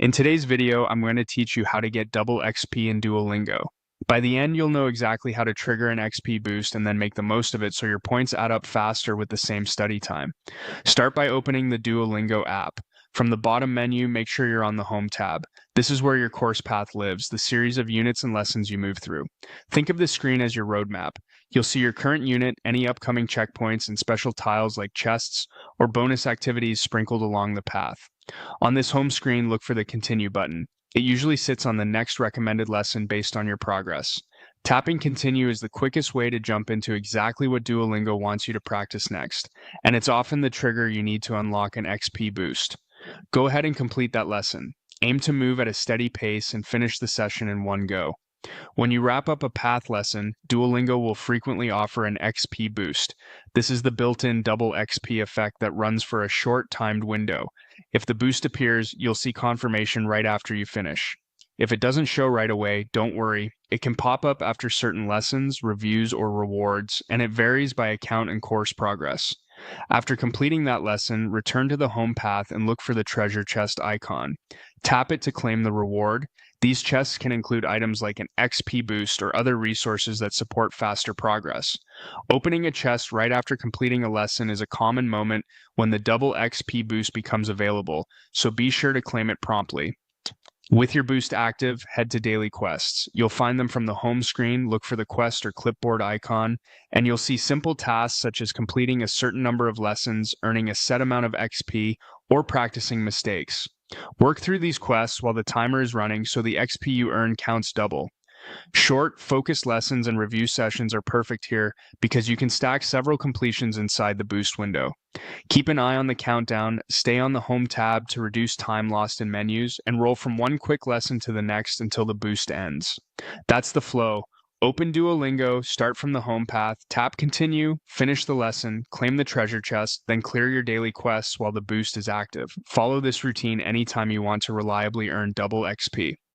In today's video, I'm going to teach you how to get double XP in Duolingo. By the end, you'll know exactly how to trigger an XP boost and then make the most of it so your points add up faster with the same study time. Start by opening the Duolingo app. From the bottom menu, make sure you're on the Home tab. This is where your course path lives, the series of units and lessons you move through. Think of this screen as your roadmap. You'll see your current unit, any upcoming checkpoints, and special tiles like chests or bonus activities sprinkled along the path. On this home screen, look for the Continue button. It usually sits on the next recommended lesson based on your progress. Tapping Continue is the quickest way to jump into exactly what Duolingo wants you to practice next, and it's often the trigger you need to unlock an XP boost. Go ahead and complete that lesson. Aim to move at a steady pace and finish the session in one go. When you wrap up a path lesson, Duolingo will frequently offer an XP boost. This is the built-in double XP effect that runs for a short timed window. If the boost appears, you'll see confirmation right after you finish. If it doesn't show right away, don't worry. It can pop up after certain lessons, reviews, or rewards, and it varies by account and course progress. After completing that lesson, return to the home path and look for the treasure chest icon. Tap it to claim the reward. These chests can include items like an XP boost or other resources that support faster progress. Opening a chest right after completing a lesson is a common moment when the double XP boost becomes available, so be sure to claim it promptly. With your boost active, head to Daily Quests. You'll find them from the home screen, look for the quest or clipboard icon, and you'll see simple tasks such as completing a certain number of lessons, earning a set amount of XP, or practicing mistakes. Work through these quests while the timer is running so the XP you earn counts double. Short, focused lessons and review sessions are perfect here because you can stack several completions inside the boost window. Keep an eye on the countdown, stay on the home tab to reduce time lost in menus, and roll from one quick lesson to the next until the boost ends. That's the flow. Open Duolingo, start from the home path, tap continue, finish the lesson, claim the treasure chest, then clear your daily quests while the boost is active. Follow this routine anytime you want to reliably earn double XP.